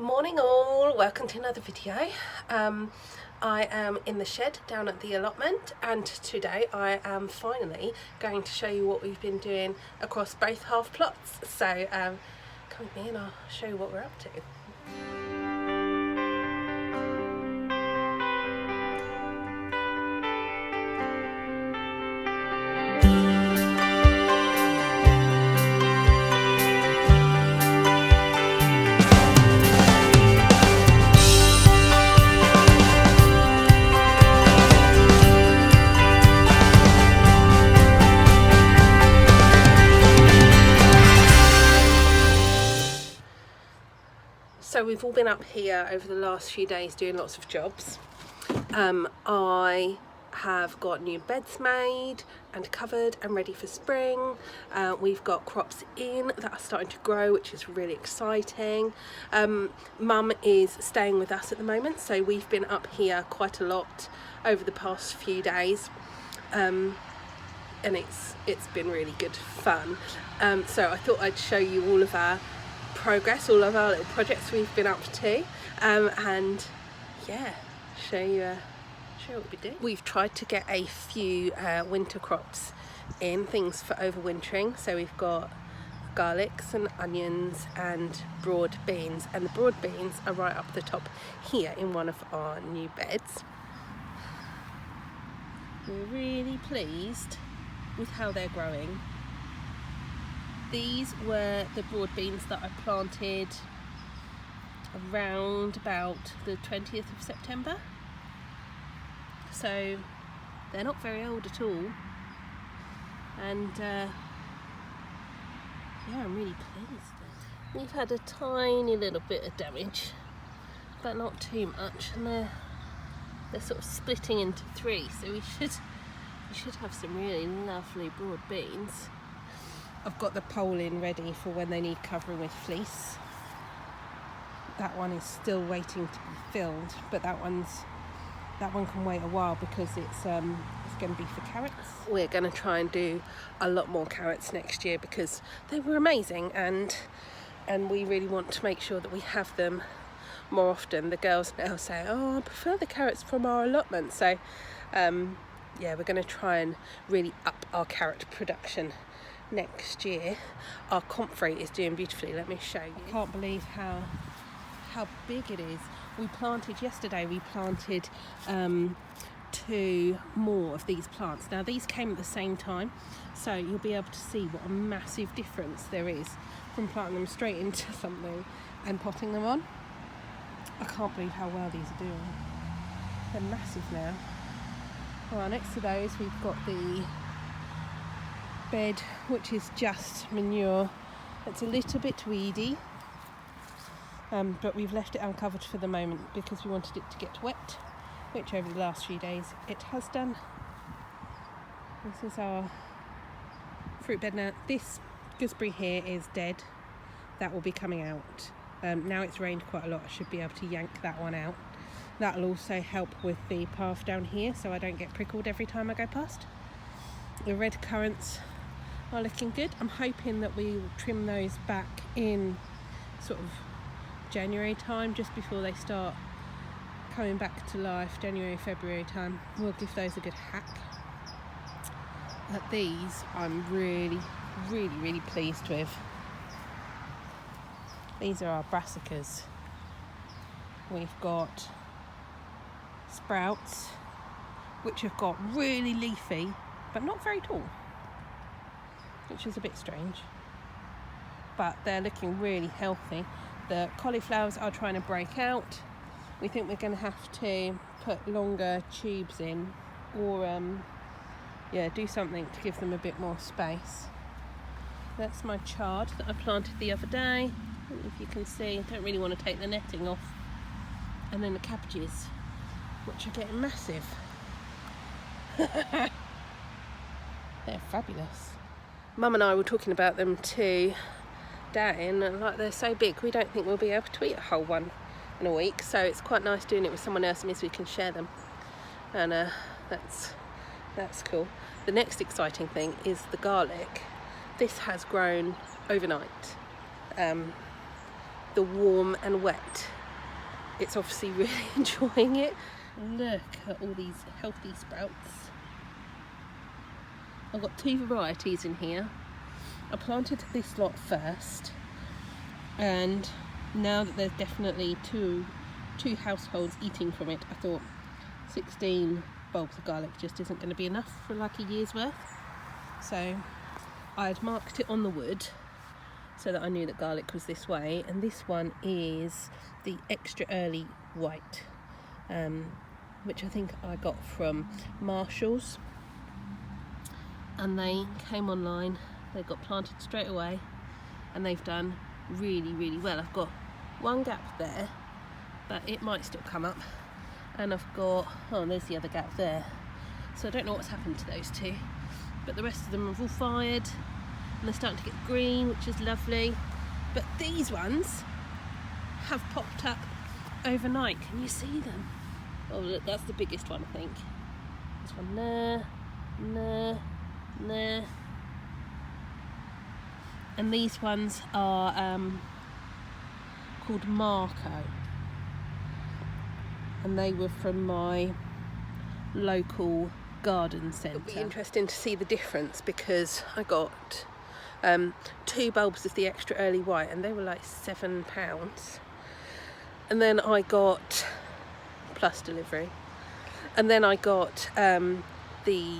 Morning all, welcome to another video. I am in the shed down at the allotment, and today I am finally going to show you what we've been doing across both half plots. So come with me and I'll show you what we're up to. So we've all been up here over the last few days doing lots of jobs. I have got new beds made and covered and ready for spring. We've got crops in that are starting to grow, which is really exciting. Mum is staying with us at the moment, so we've been up here quite a lot over the past few days. And it's been really good fun. So I thought I'd show you all of our progress, all of our little projects we've been up to, and yeah, show you what we do. We've tried to get a few winter crops in, things for overwintering. So we've got garlics and onions and broad beans, and the broad beans are right up the top here in one of our new beds. We're really pleased with how they're growing. These were the broad beans that I planted around about the 20th of September. So they're not very old at all. And yeah, I'm really pleased. We've had a tiny little bit of damage, but not too much. And they're sort of splitting into three, so we should have some really lovely broad beans. I've got the pole in ready for when they need covering with fleece. That one is still waiting to be filled, but that one can wait a while because it's going to be for carrots. We're going to try and do a lot more carrots next year because they were amazing, and we really want to make sure that we have them more often. The girls now say, "Oh, I prefer the carrots from our allotment." So yeah, we're going to try and really up our carrot production next year. Our Comfrey is doing beautifully. Let me show you. I can't believe how big it is. Yesterday we planted 2 more of these plants. Now these came at the same time, so you'll be able to see what a massive difference there is from planting them straight into something and potting them on. I can't believe how well these are doing. They're massive now. Well, next to those we've got the bed, which is just manure. It's a little bit weedy, but we've left it uncovered for the moment because we wanted it to get wet, which over the last few days it has done. This is our fruit bed. Now this gooseberry here is dead. That will be coming out. Now it's rained quite a lot, I should be able to yank that one out. That'll also help with the path down here so I don't get prickled every time I go past. The red currants are looking good. I'm hoping that we will trim those back in sort of January time, just before they start coming back to life. January, February time, we'll give those a good hack. These I'm really pleased with. These are our Brassicas. We've got sprouts which have got really leafy but not very tall, which is a bit strange, but they're looking really healthy. The cauliflowers are trying to break out. We think we're going to have to put longer tubes in, or do something to give them a bit more space. That's my chard that I planted the other day. I don't know if you can see. I don't really want to take the netting off. And then the cabbages, which are getting massive. They're fabulous. Mum and I were talking about them to Dan, and like, they're so big we don't think we'll be able to eat a whole one in a week, so it's quite nice doing it with someone else. It means we can share them, and that's cool. The next exciting thing is the garlic. This has grown overnight. the warm and wet, it's obviously really enjoying it. Look at all these healthy sprouts. I've got 2 varieties in here. I planted this lot first, and now that there's definitely two households eating from it, I thought 16 bulbs of garlic just isn't going to be enough for like a year's worth. So I'd marked it on the wood so that I knew that garlic was this way, and this one is the extra early white, which I think I got from Marshall's, and they came online, they got planted straight away, and they've done really, really well. I've got one gap there, but it might still come up, and I've got, oh, there's the other gap there, so I don't know what's happened to those 2, but the rest of them have all fired, and they're starting to get green, which is lovely. But these ones have popped up overnight. Can you see them? Oh look, that's the biggest one, I think. This one there, there. And these ones are called Marco, and they were from my local garden centre. It'll be interesting to see the difference, because I got 2 bulbs of the extra early white, and they were like £7, and then I got, plus delivery, and then I got the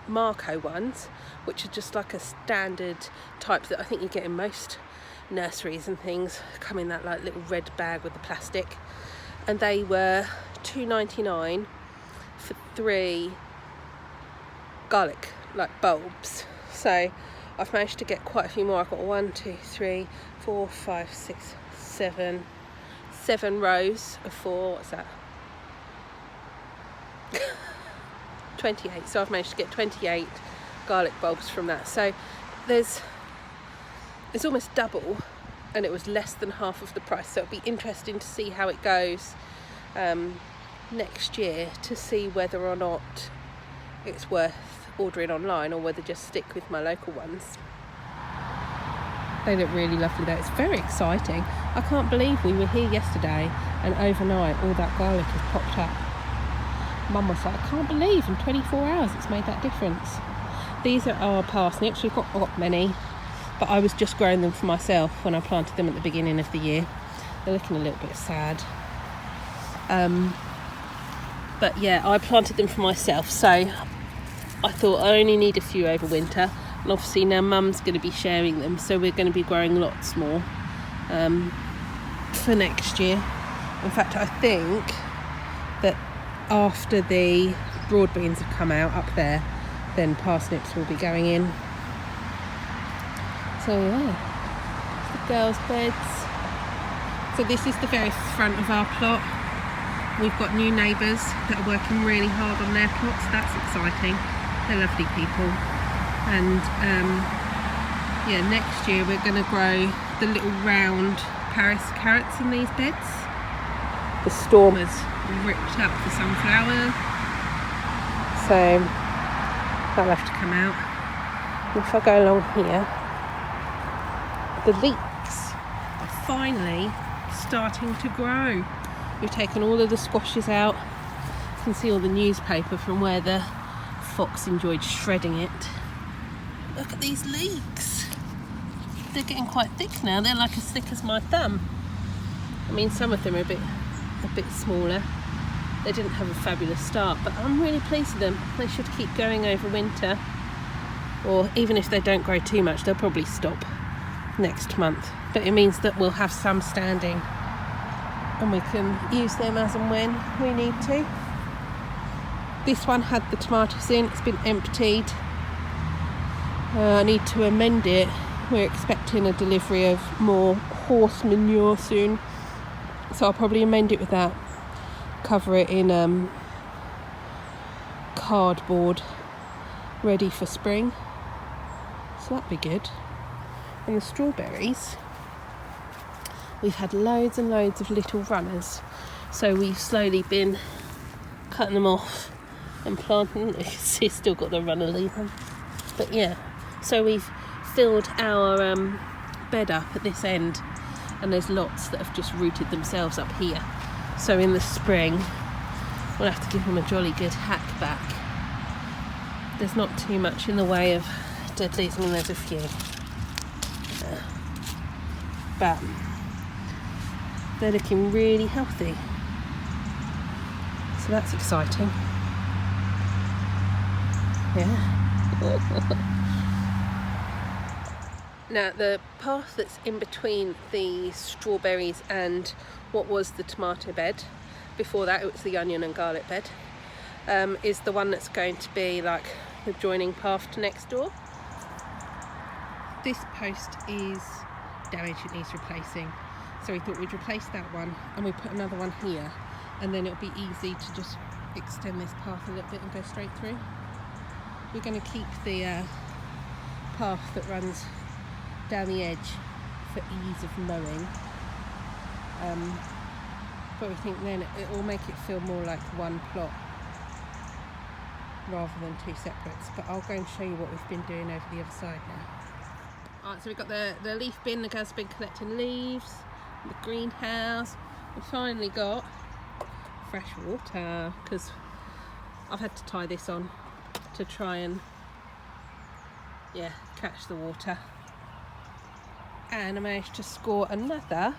Marco ones, which are just like a standard type that I think you get in most nurseries and things, come in that like little red bag with the plastic, and they were £2.99 for 3 garlic like bulbs. So I've managed to get quite a few more. I've got 1, 2, 3, 4, 5, 6, 7 rows of 4. What's that? 28. So I've managed to get 28 garlic bulbs from that. So it's almost double, and it was less than half of the price. So it'll be interesting to see how it goes next year, to see whether or not it's worth ordering online, or whether just stick with my local ones. They look really lovely though. It's very exciting. I can't believe we were here yesterday and overnight all that garlic has popped up. Mum was like, I can't believe in 24 hours it's made that difference. These are our parsnips. We've got many, but I was just growing them for myself when I planted them at the beginning of the year. They're looking a little bit sad. But yeah, I planted them for myself, so I thought I only need a few over winter, and obviously now Mum's going to be sharing them, so we're going to be growing lots more for next year. In fact, I think that after the broad beans have come out up there, then parsnips will be going in. So yeah, the girls' beds. So this is the very front of our plot. We've got new neighbours that are working really hard on their plots. That's exciting. They're lovely people. And yeah, next year we're going to grow the little round Paris carrots in these beds. The storm has ripped up the sunflower, so that'll have to come out. If I go along here, the leeks are finally starting to grow. We've taken all of the squashes out. You can see all the newspaper from where the fox enjoyed shredding it. Look at these leeks. They're getting quite thick now. They're like as thick as my thumb. I mean, some of them are a bit smaller. They didn't have a fabulous start, but I'm really pleased with them. They should keep going over winter, or even if they don't grow too much, they'll probably stop next month. But it means that we'll have some standing, and we can use them as and when we need to. This one had the tomatoes in, it's been emptied. I need to amend it. We're expecting a delivery of more horse manure soon, so I'll probably amend it with that. Cover it in cardboard, ready for spring. So that'd be good. And the strawberries, we've had loads and loads of little runners, so we've slowly been cutting them off and planting. You can see it's still got the runner leaf on. But yeah, so we've filled our bed up at this end and there's lots that have just rooted themselves up here. So in the spring we'll have to give them a jolly good hack back. There's not too much in the way of deadlies, I mean there's a few, but they're looking really healthy, so that's exciting. Yeah. Now the path that's in between the strawberries and what was the tomato bed, before that it was the onion and garlic bed, is the one that's going to be like the joining path to next door. This post is damaged, it needs replacing, so we thought we'd replace that one and we put another one here, and then it'll be easy to just extend this path a little bit and go straight through. We're going to keep the path that runs down the edge for ease of mowing, but we think then it will make it feel more like one plot rather than two separates. But I'll go and show you what we've been doing over the other side now. Alright, so we've got the leaf bin, the girls have been collecting leaves, the greenhouse. We've finally got fresh water, because I've had to tie this on to try and catch the water. And I managed to score another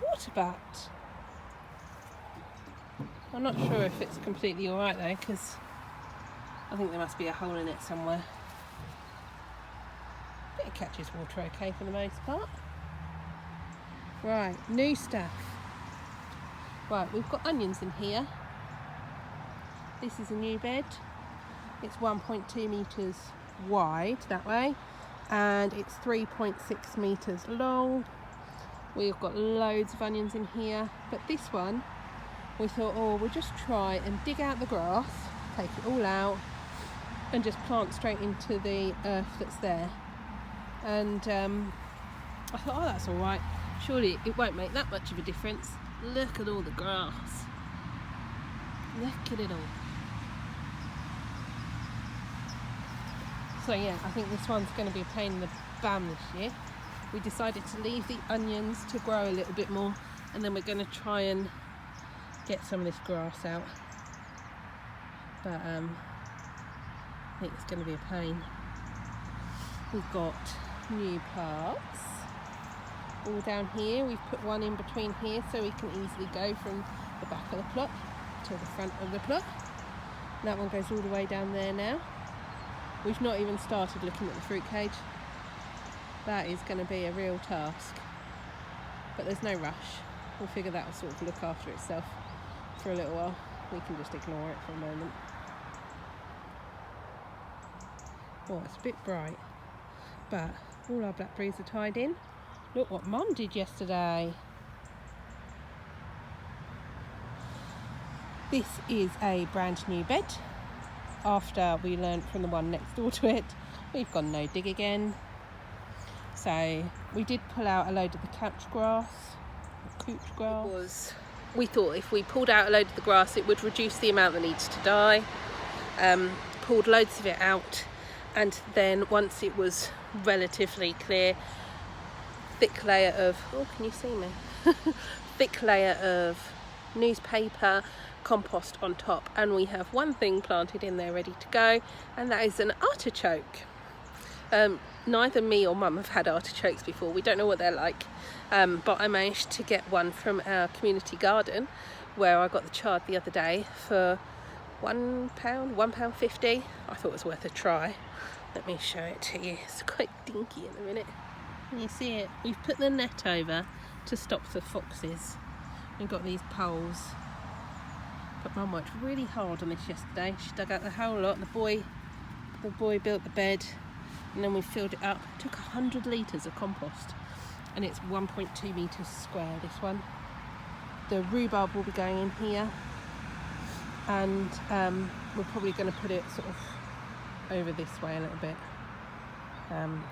water butt. I'm not sure if it's completely alright though, because I think there must be a hole in it somewhere. But it catches water okay for the most part. Right, new stuff. Right, we've got onions in here. This is a new bed. It's 1.2 metres wide that way, and it's 3.6 metres long. We've got loads of onions in here, but this one we thought, oh, we'll just try and dig out the grass, take it all out, and just plant straight into the earth that's there. And I thought, oh, that's all right, surely it won't make that much of a difference. Look at all the grass, look at it all. So yeah, I think this one's going to be a pain in the bum this year. We decided to leave the onions to grow a little bit more, and then we're going to try and get some of this grass out. But I think it's going to be a pain. We've got new parts all down here. We've put one in between here so we can easily go from the back of the plot to the front of the plot. And that one goes all the way down there now. We've not even started looking at the fruit cage. That is going to be a real task, but there's no rush. We'll figure that will sort of look after itself for a little while. We can just ignore it for a moment. Oh, it's a bit bright, but all our blackberries are tied in. Look what Mum did yesterday. This is a brand new bed. After we learned from the one next door to it, we've gone no dig again. So we did pull out a load of the couch grass, couch grass. We thought if we pulled out a load of the grass it would reduce the amount that needs to die. Pulled loads of it out, and then once it was relatively clear, thick layer of, oh can you see me? Thick layer of newspaper, compost on top, and we have one thing planted in there ready to go, and that is an artichoke. Neither me or Mum have had artichokes before. We don't know what they're like, but I managed to get one from our community garden where I got the chard the other day for £1.50. I thought it was worth a try. Let me show it to you. It's quite dinky in a minute. Can you see it? We've put the net over to stop the foxes. We've got these poles, but Mum worked really hard on this yesterday. She dug out the whole lot. The boy built the bed, and then we filled it up. It took 100 litres of compost, and it's 1.2 metres square, this one. The rhubarb will be going in here, and we're probably going to put it sort of over this way a little bit,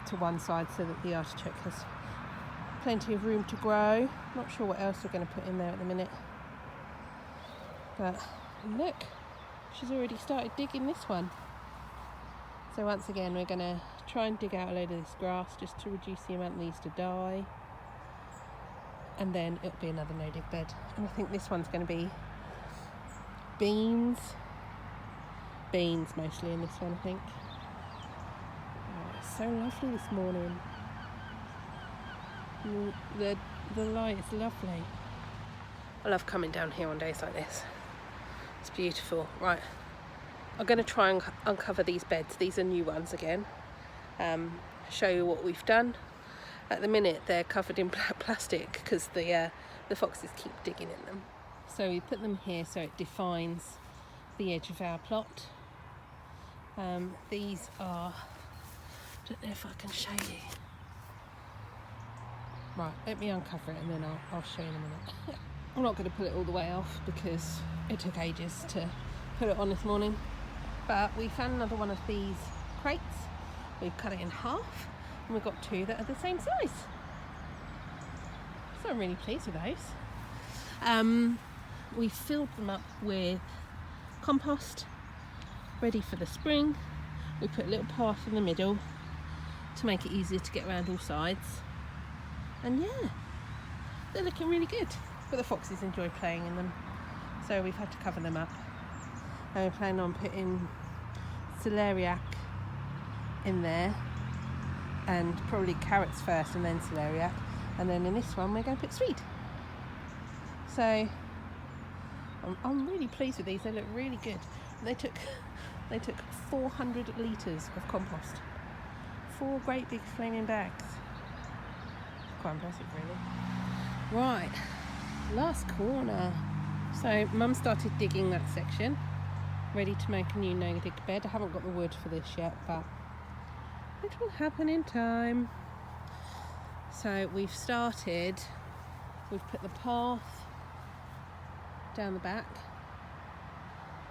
to one side, so that the artichoke has plenty of room to grow. Not sure what else we're going to put in there at the minute, but look, she's already started digging this one. So once again we're going to try and dig out a load of this grass just to reduce the amount that needs to die. and then it'll be another no-dig bed. And I think this one's going to be beans mostly in this one, I think. Oh, it's so lovely this morning. The light is lovely. I love coming down here on days like this. It's beautiful. Right, I'm going to try and uncover these beds. These are new ones again. Show you what we've done. At the minute they're covered in plastic because the foxes keep digging in them. So we put them here so it defines the edge of our plot. These are, I don't know if I can show you. Right, let me uncover it and then I'll show you in a minute. I'm not going to pull it all the way off because it took ages to put it on this morning. But we found another one of these crates. We've cut it in half and we've got two that are the same size. So I'm really pleased with those. We filled them up with compost, ready for the spring. We put a little path in the middle to make it easier to get around all sides. And yeah, they're looking really good. But the foxes enjoy playing in them, so we've had to cover them up. And we're planning on putting celeriac in there, and probably carrots first and then celeriac, and then in this one we're going to put swede. So I'm really pleased with these. They look really good. They took 400 litres of compost, 4 great big flaming bags. Quite impressive, really. Right, last corner. So Mum started digging that section, ready to make a new no-dig bed. I haven't got the wood for this yet, but it will happen in time. So we've put the path down the back.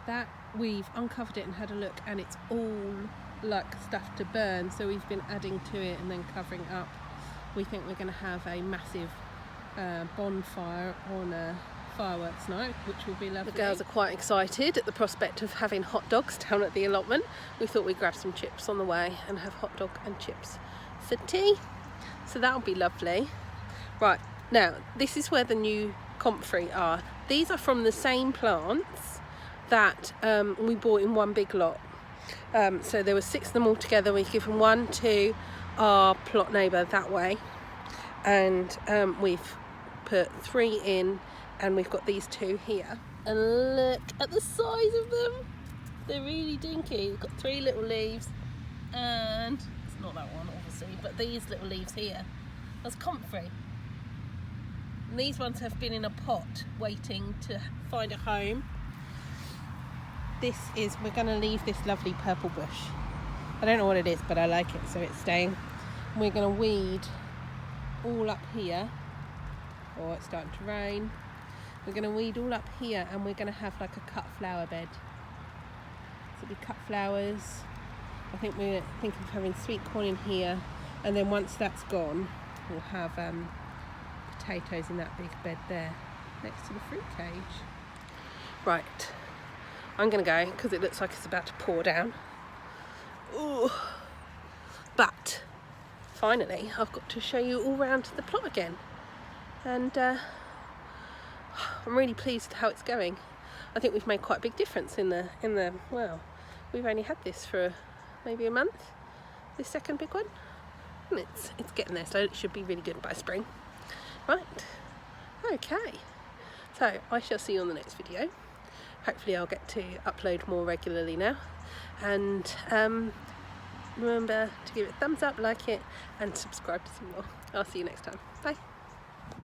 That we've uncovered it and had a look, and it's all like stuff to burn, so we've been adding to it and then covering up. We think we're going to have a massive bonfire on a fireworks night, which will be lovely. The girls are quite excited at the prospect of having hot dogs down at the allotment. We thought we'd grab some chips on the way and have hot dog and chips for tea, so that'll be lovely. Right, now this is where the new comfrey are. These are from the same plants that we bought in one big lot. So there were 6 of them all together. We've given 1 to our plot neighbour that way, and we've put 3 in, and we've got these 2 here. And look at the size of them. They're really dinky. We've got 3 little leaves, and it's not that one obviously, but these little leaves here. That's comfrey. And these ones have been in a pot waiting to find a home. We're going to leave this lovely purple bush. I don't know what it is, but I like it, so it's staying. We're going to weed all up here. Oh, it's starting to rain. We're going to weed all up here, and we're going to have like a cut flower bed. So we cut flowers. I think we're thinking of having sweet corn in here, and then once that's gone, we'll have potatoes in that big bed there, next to the fruit cage. Right, I'm going to go because it looks like it's about to pour down. Ooh. But finally I've got to show you all round the plot again, and I'm really pleased with how it's going. I think we've made quite a big difference in the well, we've only had this for maybe a month, this second big one, and it's getting there, so it should be really good by spring. Right, okay, so I shall see you on the next video. Hopefully I'll get to upload more regularly now, and remember to give it a thumbs up, like it, and subscribe to see more. I'll see you next time. Bye.